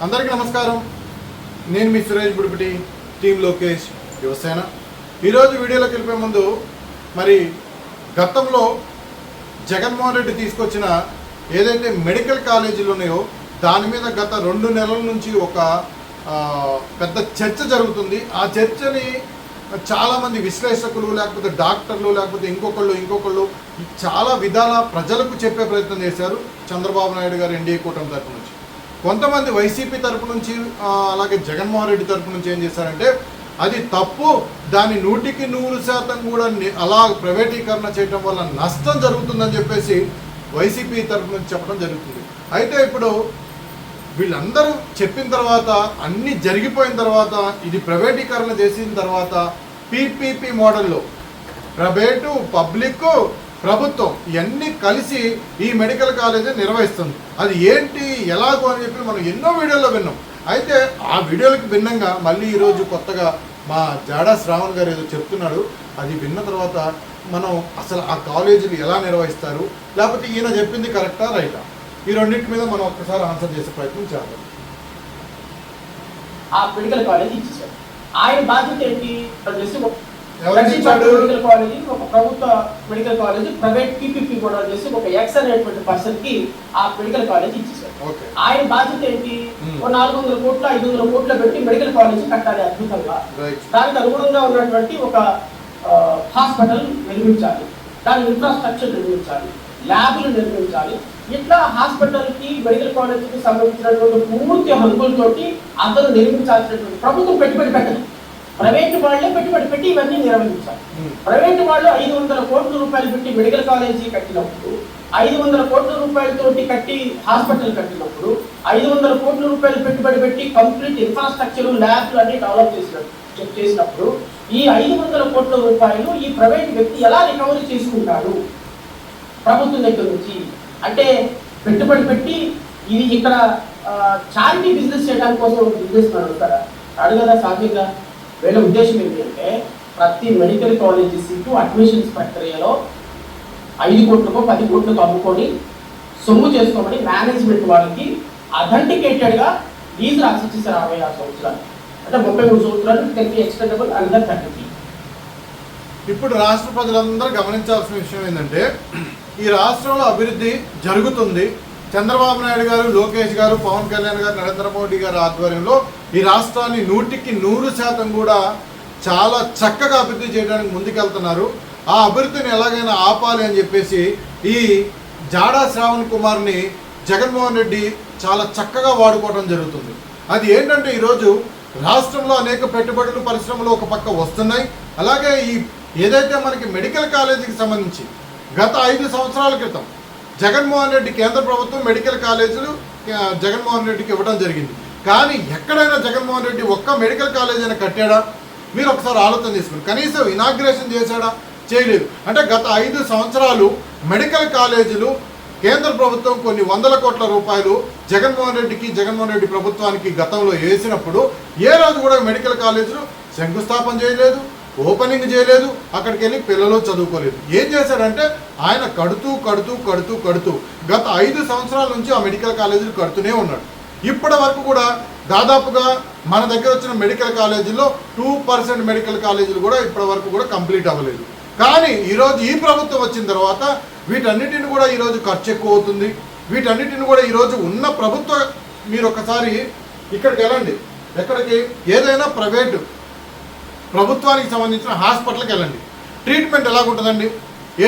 అందరికీ నమస్కారం. నేను మీ సురేష్ బుడిపిటి, టీమ్ లోకేష్ యువసేన. ఈరోజు వీడియోలోకి వెళ్ళిపోయే ముందు మరి గతంలో జగన్మోహన్ రెడ్డి తీసుకొచ్చిన ఏదైతే మెడికల్ కాలేజీలు ఉన్నాయో దాని మీద గత 2 నెలల నుంచి ఒక పెద్ద చర్చ జరుగుతుంది. ఆ చర్చని చాలామంది విశ్లేషకులు లేకపోతే డాక్టర్లు లేకపోతే ఇంకొకళ్ళు చాలా విధాల ప్రజలకు చెప్పే ప్రయత్నం చేశారు. చంద్రబాబు నాయుడు గారు ఎన్డీఏ కూటమి తరపు నుంచి, కొంతమంది వైసీపీ తరపు నుంచి, అలాగే జగన్మోహన్ రెడ్డి తరపు నుంచి ఏం చేశారంటే అది తప్పు, దాన్ని 100% కూడా అలా ప్రైవేటీకరణ చేయడం వల్ల నష్టం జరుగుతుందని చెప్పేసి వైసీపీ తరపు నుంచి చెప్పడం జరుగుతుంది. అయితే ఇప్పుడు వీళ్ళందరూ చెప్పిన తర్వాత, అన్నీ జరిగిపోయిన తర్వాత, ఇది ప్రైవేటీకరణ చేసిన తర్వాత పీపీపీ మోడల్లో ప్రైవేటు, పబ్లిక్, ప్రభుత్వం ఇవన్నీ కలిసి ఈ మెడికల్ కాలేజీ నిర్వహిస్తుంది. అది ఏంటి, ఎలాగో అని చెప్పి మనం ఎన్నో వీడియోలో విన్నాం. అయితే ఆ వీడియోలకు భిన్నంగా మళ్ళీ ఈరోజు కొత్తగా మా జాడా శ్రావణ్ గారు ఏదో చెప్తున్నాడు. అది విన్న తర్వాత మనం అసలు ఆ కాలేజీలు ఎలా నిర్వహిస్తారు, లేకపోతే ఈయన చెప్పింది కరెక్టా రైటా, ఈ రెండింటి మీద మనం ఒక్కసారి ఆన్సర్ చేసే ప్రయత్నం చేద్దాం. ఆ మెడికల్ కాలేజ్ ఇచ్చేసారు. ఆయన బాధ్యత ఏంటి? మెడికల్ కాలేజీ ఒక ప్రభుత్వ మెడికల్ కాలేజ్ ప్రైవేట్ పీపీపీ కూడా చేసి ఒక ఎక్స్ అనేటువంటి పర్సన్ కి ఆ మెడికల్ కాలేజ్ ఇచ్చేసారు. ఆయన బాధ్యత ఏంటి? 400 కోట్లు 500 కోట్లు పెట్టి మెడికల్ కాలేజ్ కట్టాలి అద్భుతంగా. దానికి అనుగుణంగా ఉన్నటువంటి ఒక హాస్పిటల్ నిర్మించాలి, దాని ఇన్ఫ్రాస్ట్రక్చర్ నిర్మించాలి, ల్యాబ్లు నిర్మించాలి. ఇట్లా హాస్పిటల్ కి మెడికల్ కాలేజ్ కి సంబంధించినటువంటి పూర్తి హంగులతోటి అతను నిర్మించాల్సినటువంటి ప్రభుత్వం పెట్టుబడి పెట్టదు. ప్రైవేటు వాళ్ళే పెట్టుబడి పెట్టి ఇవన్నీ నిర్వహించాలి. ప్రైవేటు వాళ్ళు 500 కోట్ల రూపాయలు పెట్టి మెడికల్ కాలేజీ కట్టినప్పుడు, 500 కోట్ల రూపాయలతోటి కట్టి హాస్పిటల్ కట్టినప్పుడు, 500 కోట్ల రూపాయలు పెట్టుబడి పెట్టి కంప్లీట్ ఇన్ఫ్రాస్ట్రక్చర్, ల్యాబ్లు అన్ని డెవలప్ చేసినప్పుడు ఈ 500 కోట్ల రూపాయలు ఈ ప్రైవేట్ వ్యక్తి ఎలా రికవరీ చేసుకుంటాడు ప్రభుత్వం దగ్గర నుంచి? అంటే పెట్టుబడి పెట్టి ఇది ఇక్కడ చారిటీ బిజినెస్ చేయడానికి కోసం బిజినెస్ అడుగుతారా? అడగదా సహజంగా. వీళ్ళ ఉద్దేశం ఏంటంటే ప్రతి మెడికల్ కాలేజీ సీటు అడ్మిషన్స్ ప్రక్రియలో 5 కోట్లకో 10 కోట్లకు అమ్ముకొని సొమ్ము చేసుకోమని మేనేజ్మెంట్ వాళ్ళకి అథెంటికేటెడ్గా లీజు రాసిచ్చేసారు 66 సంవత్సరాలు. అంటే 33 సంవత్సరాలు కెన్ ఎక్స్టెండబుల్ అండర్ 30. ఇప్పుడు రాష్ట్ర ప్రజలందరూ గమనించాల్సిన విషయం ఏంటంటే ఈ రాష్ట్రంలో అభివృద్ధి జరుగుతుంది. చంద్రబాబు నాయుడు గారు, లోకేష్ గారు, పవన్ కళ్యాణ్ గారు, నరేంద్ర మోడీ గారి ఆధ్వర్యంలో ఈ రాష్ట్రాన్ని 100% కూడా చాలా చక్కగా అభివృద్ధి చేయడానికి ముందుకెళ్తున్నారు. ఆ అభివృద్ధిని ఎలాగైనా ఆపాలి అని చెప్పేసి ఈ జాడా శ్రావణ్ కుమార్ని జగన్మోహన్ రెడ్డి చాలా చక్కగా వాడుకోవడం జరుగుతుంది. అది ఏంటంటే ఈరోజు రాష్ట్రంలో అనేక పెట్టుబడులు, పరిశ్రమలు ఒక పక్క వస్తున్నాయి. అలాగే ఈ ఏదైతే మనకి మెడికల్ కాలేజీకి సంబంధించి గత 5 సంవత్సరాల క్రితం జగన్మోహన్ రెడ్డి కేంద్ర ప్రభుత్వం మెడికల్ కాలేజీలు జగన్మోహన్ రెడ్డికి ఇవ్వడం జరిగింది. కానీ ఎక్కడైనా జగన్మోహన్ రెడ్డి ఒక్క మెడికల్ కాలేజ్ అయినా కట్టాడా? మీరు ఒకసారి ఆలోచన చేసుకోండి. కనీసం ఇనాగ్రేషన్ చేశాడా? చేయలేదు. అంటే గత 5 సంవత్సరాలు మెడికల్ కాలేజీలు కేంద్ర ప్రభుత్వం కొన్ని 100 కోట్ల రూపాయలు జగన్మోహన్ రెడ్డి ప్రభుత్వానికి గతంలో వేసినప్పుడు ఏ రోజు కూడా మెడికల్ కాలేజీలు శంకుస్థాపన చేయలేదు, ఓపెనింగ్ చేయలేదు, అక్కడికి వెళ్ళి పిల్లలు చదువుకోలేదు. ఏం చేశాడంటే ఆయన కడుతూ గత 5 సంవత్సరాల నుంచి ఆ మెడికల్ కాలేజీలు కడుతూనే ఉన్నాడు. ఇప్పటి వరకు కూడా దాదాపుగా మన దగ్గర వచ్చిన మెడికల్ కాలేజీల్లో 2% మెడికల్ కాలేజీలు కూడా ఇప్పటి వరకు కూడా కంప్లీట్ అవ్వలేదు. కానీ ఈరోజు ఈ ప్రభుత్వం వచ్చిన తర్వాత వీటన్నిటిని కూడా ఈరోజు ఖర్చు ఎక్కువ అవుతుంది. వీటన్నిటిని కూడా ఈరోజు ఉన్న ప్రభుత్వం, మీరు ఒకసారి ఇక్కడికి వెళ్ళండి, ఎక్కడికి, ఏదైనా ప్రైవేటు ప్రభుత్వానికి సంబంధించిన హాస్పిటల్కి వెళ్ళండి. ట్రీట్మెంట్ ఎలాగుంటుందండి?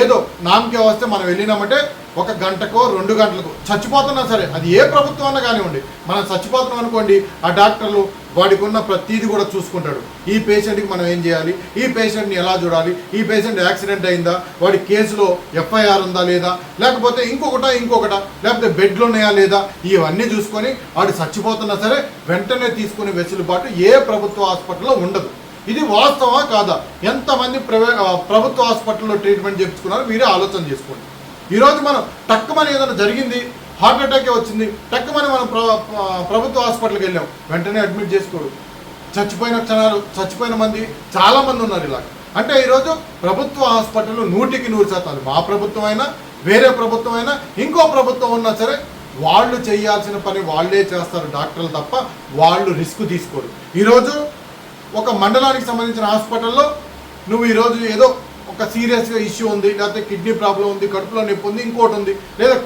ఏదో నామకే వస్తే మనం వెళ్ళినామంటే 1 గంటకో 2 గంటలకో చచ్చిపోతున్నా సరే, అది ఏ ప్రభుత్వం అన్నా కానివ్వండి, మనం చచ్చిపోతున్నాం అనుకోండి, ఆ డాక్టర్లు వాడికి ఉన్న ప్రతీది కూడా చూసుకుంటాడు. ఈ పేషెంట్కి మనం ఏం చేయాలి, ఈ పేషెంట్ని ఎలా చూడాలి, ఈ పేషెంట్ యాక్సిడెంట్ అయిందా, వాడి కేసులో ఎఫ్ఐఆర్ ఉందా లేదా, లేకపోతే ఇంకొకట లేకపోతే బెడ్లు ఉన్నాయా లేదా, ఇవన్నీ చూసుకొని వాడు చచ్చిపోతున్నా సరే వెంటనే తీసుకునే వెసులుబాటు ఏ ప్రభుత్వ హాస్పిటల్లో ఉండదు. ఇది వాస్తవా కాదా? ఎంతమంది ప్రభుత్వ హాస్పిటల్లో ట్రీట్మెంట్ చేయించుకున్నారో మీరే ఆలోచన చేసుకోండి. ఈరోజు మనం టక్కుమని ఏదైనా జరిగింది, హార్ట్ అటాకే వచ్చింది, టక్కుమని మనం ప్రభుత్వ హాస్పిటల్కి వెళ్ళాం, వెంటనే అడ్మిట్ చేసుకోడు. చచ్చిపోయిన మంది చాలామంది ఉన్నారు ఇలా. అంటే ఈరోజు ప్రభుత్వ హాస్పిటల్ 100% మా ప్రభుత్వం అయినా, వేరే ప్రభుత్వం అయినా, ఇంకో ప్రభుత్వం ఉన్నా సరే వాళ్ళు చేయాల్సిన పని వాళ్ళే చేస్తారు డాక్టర్లు తప్ప వాళ్ళు రిస్క్ తీసుకోరు. ఈరోజు ఒక మండలానికి సంబంధించిన హాస్పిటల్లో నువ్వు ఈరోజు ఏదో ఒక సీరియస్గా ఇష్యూ ఉంది, లేకపోతే కిడ్నీ ప్రాబ్లం ఉంది, కడుపులో నొప్పి ఉంది, ఇంకోటి ఉంది, లేదా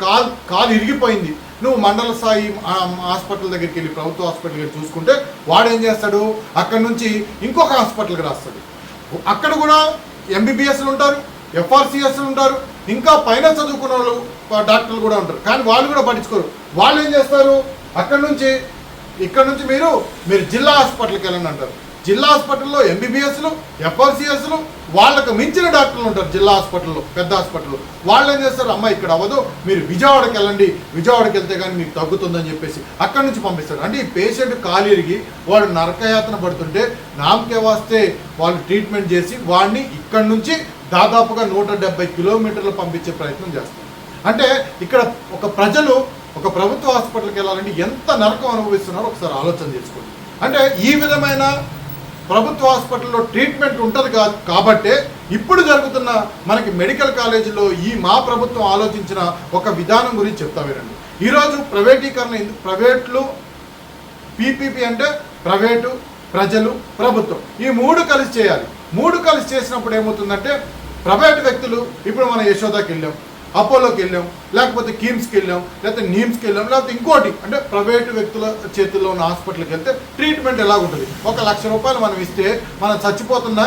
కాలు ఇరిగిపోయింది, నువ్వు మండల స్థాయి హాస్పిటల్ దగ్గరికి వెళ్ళి ప్రభుత్వ హాస్పిటల్కి వెళ్ళి చూసుకుంటే వాడు ఏం చేస్తాడు, అక్కడి నుంచి ఇంకొక హాస్పిటల్కి రాస్తాడు. అక్కడ కూడా ఎంబీబీఎస్లు ఉంటారు, ఎఫ్ఆర్సిఎస్లు ఉంటారు, ఇంకా పైన చదువుకున్న వాళ్ళు డాక్టర్లు కూడా ఉంటారు. కానీ వాళ్ళు కూడా పట్టించుకోరు. వాళ్ళు ఏం చేస్తారు, ఇక్కడ నుంచి మీరు జిల్లా హాస్పిటల్కి వెళ్ళండి అంటారు. జిల్లా హాస్పిటల్లో ఎంబీబీఎస్లు, ఎఫ్ఆర్సిఎస్లు, వాళ్ళకు మించిన డాక్టర్లు ఉంటారు జిల్లా హాస్పిటల్లో, పెద్ద హాస్పిటల్లో. వాళ్ళు ఏం చేస్తారు, అమ్మ ఇక్కడ అవ్వదు, మీరు విజయవాడకి వెళ్ళండి, విజయవాడకి వెళ్తే కానీ మీకు తగ్గుతుందని చెప్పేసి అక్కడి నుంచి పంపిస్తారు. అంటే ఈ పేషెంట్ కాలిరిగి వాడు నరకయాతన పడుతుంటే నామకే వస్తే వాళ్ళు ట్రీట్మెంట్ చేసి వాడిని ఇక్కడి నుంచి దాదాపుగా 170 కిలోమీటర్లు పంపించే ప్రయత్నం చేస్తారు. అంటే ఇక్కడ ప్రజలు ఒక ప్రభుత్వ హాస్పిటల్కి వెళ్ళాలంటే ఎంత నరకం అనుభవిస్తున్నారో ఒకసారి ఆలోచన చేసుకోండి. అంటే ఈ విధమైన ప్రభుత్వ హాస్పిటల్లో ట్రీట్మెంట్ ఉంటుంది కాబట్టే ఇప్పుడు జరుగుతున్న మనకి మెడికల్ కాలేజీలో మా ప్రభుత్వం ఆలోచించిన ఒక విధానం గురించి చెప్తా వినండి. ఈరోజు ప్రైవేటీకరణ, ప్రైవేట్లు పీపీపీ అంటే ప్రైవేటు, ప్రజలు, ప్రభుత్వం, ఈ 3 కలిసి చేయాలి. 3 కలిసి చేసినప్పుడు ఏమవుతుందంటే ప్రైవేటు వ్యక్తులు, ఇప్పుడు మనం యశోదాకి వెళ్ళాం, అపోలోకి వెళ్ళాం, లేకపోతే కిమ్స్కి వెళ్ళాం, లేకపోతే నీమ్స్కి వెళ్ళాం, లేకపోతే ఇంకోటి అంటే ప్రైవేటు వ్యక్తుల చేతుల్లో ఉన్న హాస్పిటల్కి వెళ్తే ట్రీట్మెంట్ ఎలాగుంటుంది. 1 లక్ష రూపాయలు మనం ఇస్తే మనం చచ్చిపోతున్న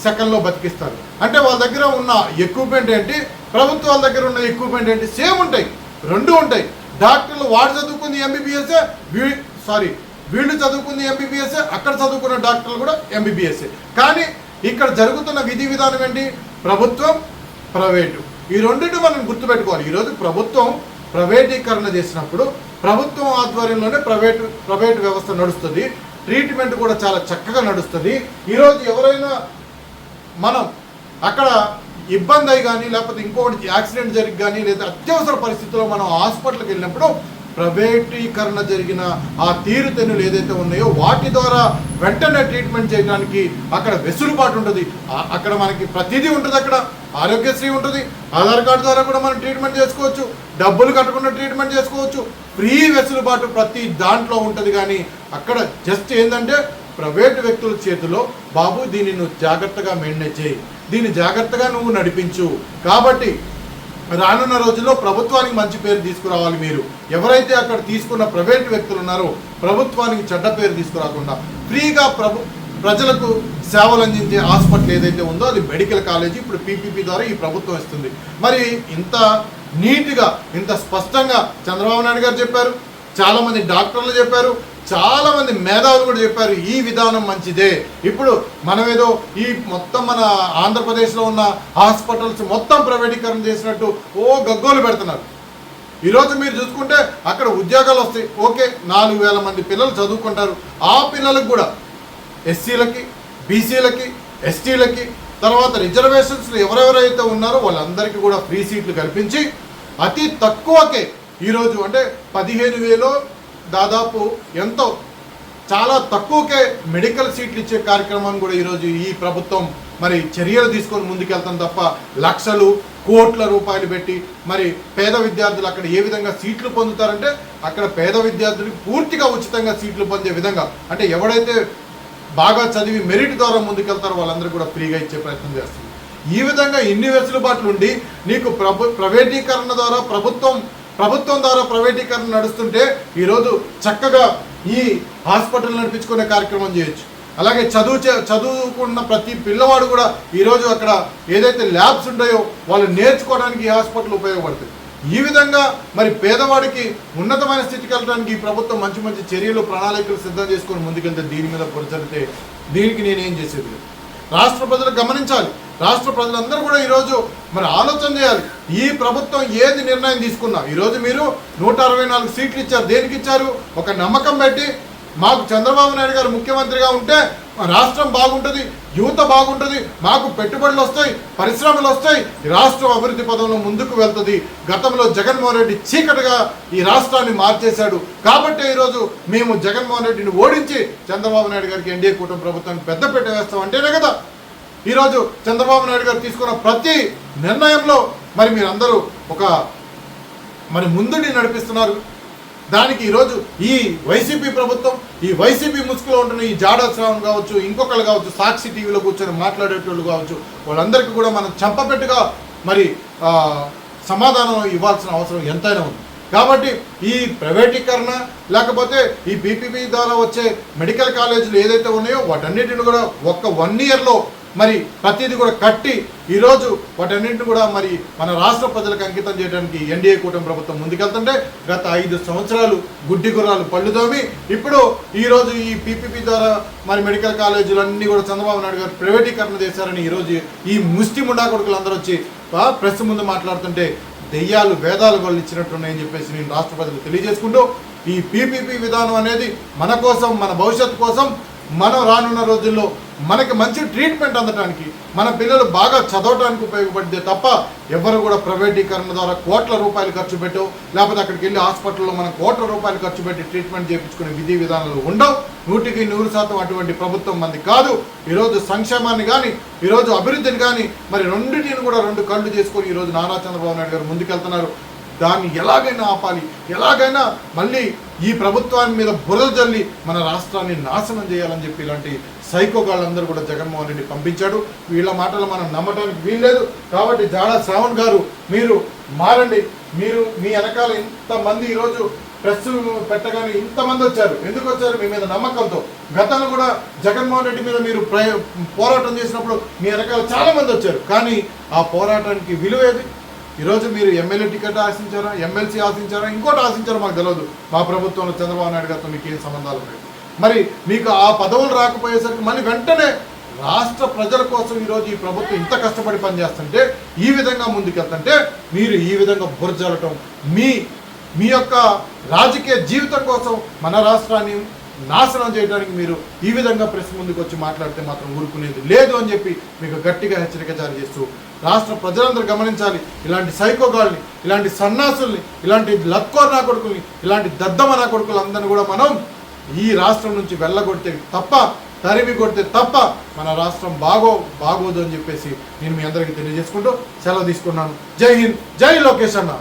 సెకండ్లో బతికిస్తారు. అంటే వాళ్ళ దగ్గర ఉన్న ఎక్విప్మెంట్ ఏంటి, ప్రభుత్వాల దగ్గర ఉన్న ఎక్విప్మెంట్ ఏంటి, సేమ్ ఉంటాయి, 2 ఉంటాయి. డాక్టర్లు వాడు చదువుకుంది ఎంబీబీఎస్ఏ, వీళ్ళు చదువుకుంది ఎంబీబీఎస్ఏ, అక్కడ చదువుకున్న డాక్టర్లు కూడా ఎంబీబీఎస్ఏ. కానీ ఇక్కడ జరుగుతున్న విధి విధానం ఏంటి, ప్రభుత్వం, ప్రైవేటు, ఈ రెండింటి మనం గుర్తుపెట్టుకోవాలి. ఈరోజు ప్రభుత్వం ప్రైవేటీకరణ చేసినప్పుడు ప్రభుత్వం ఆధ్వర్యంలోనే ప్రైవేటు వ్యవస్థ నడుస్తుంది, ట్రీట్మెంట్ కూడా చాలా చక్కగా నడుస్తుంది. ఈరోజు ఎవరైనా మనం అక్కడ ఇబ్బంది అయి కానీ, లేకపోతే ఇంకోటి యాక్సిడెంట్ జరిగి కానీ, లేదా అత్యవసర పరిస్థితుల్లో మనం హాస్పిటల్కి వెళ్ళినప్పుడు ప్రైవేటీకరణ జరిగిన ఆ తీరుతెన్నులు ఏదైతే ఉన్నాయో వాటి ద్వారా వెంటనే ట్రీట్మెంట్ చేయడానికి అక్కడ వెసులుబాటు ఉంటుంది. అక్కడ మనకి ప్రతిదీ ఉంటుంది. అక్కడ ఆరోగ్యశ్రీ ఉంటుంది, ఆధార్ కార్డు ద్వారా కూడా మనం ట్రీట్మెంట్ చేసుకోవచ్చు, డబ్బులు కట్టకుండా ట్రీట్మెంట్ చేసుకోవచ్చు, ఫ్రీ వెసులుబాటు ప్రతి దాంట్లో ఉంటుంది. కానీ అక్కడ జస్ట్ ఏంటంటే ప్రైవేటు వ్యక్తుల చేతిలో, బాబు దీన్ని నువ్వు జాగ్రత్తగా మెయింటైన్ చేయి, దీన్ని జాగ్రత్తగా నువ్వు నడిపించు. కాబట్టి రానున్న రోజుల్లో ప్రభుత్వానికి మంచి పేరు తీసుకురావాలి. మీరు ఎవరైతే అక్కడ తీసుకున్న ప్రైవేటు వ్యక్తులు ఉన్నారో ప్రభుత్వానికి చెడ్డ పేరు తీసుకురాకుండా ఫ్రీగా ప్రజలకు సేవలు అందించే హాస్పిటల్ ఏదైతే ఉందో అది మెడికల్ కాలేజీ ఇప్పుడు పీపీపీ ద్వారా ఈ ప్రభుత్వం ఇస్తుంది. మరి ఇంత నీట్గా, ఇంత స్పష్టంగా చంద్రబాబు నాయుడు గారు చెప్పారు, చాలామంది డాక్టర్లు చెప్పారు, చాలామంది మేధావులు కూడా చెప్పారు ఈ విధానం మంచిదే. ఇప్పుడు మనమేదో ఈ మొత్తం మన ఆంధ్రప్రదేశ్లో ఉన్న హాస్పిటల్స్ మొత్తం ప్రైవేటీకరణ చేసినట్టు గగ్గోలు పెడుతున్నారు. ఈరోజు మీరు చూసుకుంటే అక్కడ ఉద్యోగాలు వస్తాయి, ఓకే, 4,000 మంది పిల్లలు చదువుకుంటారు. ఆ పిల్లలకు కూడా ఎస్సీలకి, బీసీలకి, ఎస్టీలకి, తర్వాత రిజర్వేషన్స్లో ఎవరెవరైతే ఉన్నారో వాళ్ళందరికీ కూడా ఫ్రీ సీట్లు కల్పించి అతి తక్కువకే ఈరోజు అంటే 15,000 దాదాపు ఎంతో చాలా తక్కువకే మెడికల్ సీట్లు ఇచ్చే కార్యక్రమాన్ని కూడా ఈరోజు ఈ ప్రభుత్వం మరి చర్యలు తీసుకొని ముందుకెళ్తాం తప్ప లక్షలు కోట్ల రూపాయలు పెట్టి మరి పేద విద్యార్థులు అక్కడ ఏ విధంగా సీట్లు పొందుతారంటే అక్కడ పేద విద్యార్థులకు పూర్తిగా ఉచితంగా సీట్లు పొందే విధంగా, అంటే ఎవడైతే బాగా చదివి మెరిట్ ద్వారా ముందుకెళ్తారో వాళ్ళందరూ కూడా ఫ్రీగా ఇచ్చే ప్రయత్నం చేస్తుంది. ఈ విధంగా ఇన్ని వెసులుబాట్లు ఉండి నీకు ప్రైవేటీకరణ ద్వారా ప్రభుత్వం ద్వారా ప్రైవేటీకరణ నడుస్తుంటే ఈరోజు చక్కగా ఈ హాస్పిటల్ నడిపించుకునే కార్యక్రమం చేయొచ్చు. అలాగే చదువుకున్న ప్రతి పిల్లవాడు కూడా ఈరోజు అక్కడ ఏదైతే ల్యాబ్స్ ఉంటాయో వాళ్ళు నేర్చుకోవడానికి ఈ హాస్పిటల్ ఉపయోగపడుతుంది. ఈ విధంగా మరి పేదవాడికి ఉన్నతమైన స్థితికి వెళ్ళడానికి ఈ ప్రభుత్వం మంచి మంచి చర్యలు, ప్రణాళికలు సిద్ధం చేసుకొని ముందుకెళ్తే దీని మీద పొరచడితే దీనికి నేనేం చేసేది లేదు. రాష్ట్ర ప్రజలు గమనించాలి. రాష్ట్ర ప్రజలందరూ కూడా ఈరోజు మరి ఆలోచన చేయాలి. ఈ ప్రభుత్వం ఏది నిర్ణయం తీసుకున్నా ఈరోజు మీరు 164 సీట్లు ఇచ్చారు. దేనికి ఇచ్చారు? ఒక నమ్మకం పెట్టి మాకు చంద్రబాబు నాయుడు గారు ముఖ్యమంత్రిగా ఉంటే రాష్ట్రం బాగుంటుంది, యువత బాగుంటుంది, మాకు పెట్టుబడులు వస్తాయి, పరిశ్రమలు వస్తాయి, రాష్ట్రం అభివృద్ధి పదంలో ముందుకు వెళ్తుంది. గతంలో జగన్మోహన్ రెడ్డి చీకటిగా ఈ రాష్ట్రాన్ని మార్చేశాడు. కాబట్టి ఈరోజు మేము జగన్మోహన్ రెడ్డిని ఓడించి చంద్రబాబు నాయుడు గారికి ఎన్డీఏ కూటమి ప్రభుత్వానికి పెద్దపీట వేస్తాం అంటేనే కదా ఈరోజు చంద్రబాబు నాయుడు గారు తీసుకున్న ప్రతి నిర్ణయంలో మరి మీరందరూ ఒక మరి ముందుని నడిపిస్తున్నారు. దానికి ఈరోజు ఈ వైసీపీ ప్రభుత్వం, ఈ వైసీపీ ముసుగులో ఉంటున్న ఈ జాడా శ్రావణ్ కావచ్చు, ఇంకొకరు కావచ్చు, సాక్షి టీవీలో కూర్చొని మాట్లాడేటోళ్ళు కావచ్చు, వాళ్ళందరికీ కూడా మనం చంపపెట్టుగా మరి సమాధానం ఇవ్వాల్సిన అవసరం ఎంతైనా ఉంది. కాబట్టి ఈ ప్రైవేటీకరణ లేకపోతే ఈ పీపీపీ ద్వారా వచ్చే మెడికల్ కాలేజీలు ఏదైతే ఉన్నాయో వాటన్నిటిని కూడా ఒక్క 1 ఇయర్లో మరి ప్రతిదీ కూడా కట్టి ఈరోజు వాటన్నింటిని కూడా మరి మన రాష్ట్ర ప్రజలకు అంకితం చేయడానికి ఎన్డీఏ కూటమి ప్రభుత్వం ముందుకెళ్తుంటే గత 5 సంవత్సరాలు గుడ్డి గుర్రాలు పళ్ళుదోమి ఇప్పుడు ఈరోజు ఈ పీపీపీ ద్వారా మరి మెడికల్ కాలేజీలన్నీ కూడా చంద్రబాబు నాయుడు గారు ప్రైవేటీకరణ చేశారని ఈరోజు ఈ ముష్టి ముండా కొడుకులు అందరూ వచ్చి ప్రెస్ ముందు మాట్లాడుతుంటే దెయ్యాలు వేదాలు వాళ్ళు ఇచ్చినట్టున్నాయని చెప్పేసి నేను రాష్ట్ర ప్రజలకు తెలియజేసుకుంటూ ఈ పీపీపీ విధానం అనేది మన కోసం, మన భవిష్యత్తు కోసం, మనం రానున్న రోజుల్లో మనకి మంచి ట్రీట్మెంట్ అందడానికి, మన పిల్లలు బాగా చదవడానికి ఉపయోగపడితే తప్ప ఎవరు కూడా ప్రైవేటీకరణ ద్వారా కోట్ల రూపాయలు ఖర్చు పెట్టో లేకపోతే అక్కడికి వెళ్ళి హాస్పిటల్లో మనం కోట్ల రూపాయలు ఖర్చు పెట్టి ట్రీట్మెంట్ చేయించుకునే విధి విధానాలు ఉండవు. 100% అటువంటి ప్రభుత్వం మంది కాదు. ఈరోజు సంక్షేమాన్ని కానీ, ఈరోజు అభివృద్ధిని కానీ మరి రెండింటిని కూడా 2 కళ్ళు చేసుకొని ఈరోజు నారా చంద్రబాబు నాయుడు గారు ముందుకెళ్తున్నారు. దాన్ని ఎలాగైనా ఆపాలి, ఎలాగైనా మళ్ళీ ఈ ప్రభుత్వాన్ని మీద బురద జల్లి మన రాష్ట్రాన్ని నాశనం చేయాలని చెప్పి ఇలాంటి సైకోగాళ్ళందరూ కూడా జగన్మోహన్ రెడ్డి పంపించాడు. వీళ్ళ మాటలు మనం నమ్మటానికి వీల్లేదు. కాబట్టి జాడా శ్రావణ్ గారు మీరు మారండి. మీరు మీ వెనకాల ఇంతమంది ఈరోజు ప్రెస్ పెట్టగానే ఇంతమంది వచ్చారు. ఎందుకు వచ్చారు? మీ మీద నమ్మకంతో. గతంలో కూడా జగన్మోహన్ రెడ్డి మీద మీరు పోరాటం చేసినప్పుడు మీ వెనకాల చాలా మంది వచ్చారు. కానీ ఆ పోరాటానికి విలువేది? ఈరోజు మీరు ఎమ్మెల్యే టికెట్ ఆశించారా, ఎమ్మెల్సీ ఆశించారా, ఇంకోటి ఆశించారా మాకు తెలియదు. మా ప్రభుత్వంలో చంద్రబాబు నాయుడు గారితో మీకు ఏం సంబంధాలు ఉన్నాయి? మరి మీకు ఆ పదవులు రాకపోయేసరికి మళ్ళీ వెంటనే రాష్ట్ర ప్రజల కోసం ఈరోజు ఈ ప్రభుత్వం ఇంత కష్టపడి పనిచేస్తుంటే, ఈ విధంగా ముందుకెళ్తుంటే మీరు ఈ విధంగా బురజలటం మీ యొక్క రాజకీయ జీవితం కోసం మన రాష్ట్రాన్ని నాశనం చేయడానికి మీరు ఈ విధంగా ప్రెస్ ముందుకు వచ్చి మాట్లాడితే మాత్రం ఊరుకునేది లేదు అని చెప్పి మీకు గట్టిగా హెచ్చరిక జారీ చేస్తూ రాష్ట్ర ప్రజలందరూ గమనించాలి. ఇలాంటి సైకోగాల్ని, ఇలాంటి సన్నాసుల్ని, ఇలాంటి లక్కోర్ నా కొడుకుల్ని, ఇలాంటి దద్దమ నా కొడుకులందరినీ కూడా మనం ఈ రాష్ట్రం నుంచి వెళ్ళగొడితే తప్ప, తరిమి కొడితే తప్ప మన రాష్ట్రం బాగోదు అని చెప్పేసి నేను మీ అందరికీ తెలియజేసుకుంటూ సెలవు తీసుకున్నాను. జై హింద్, జై లోకేష్ అన్న.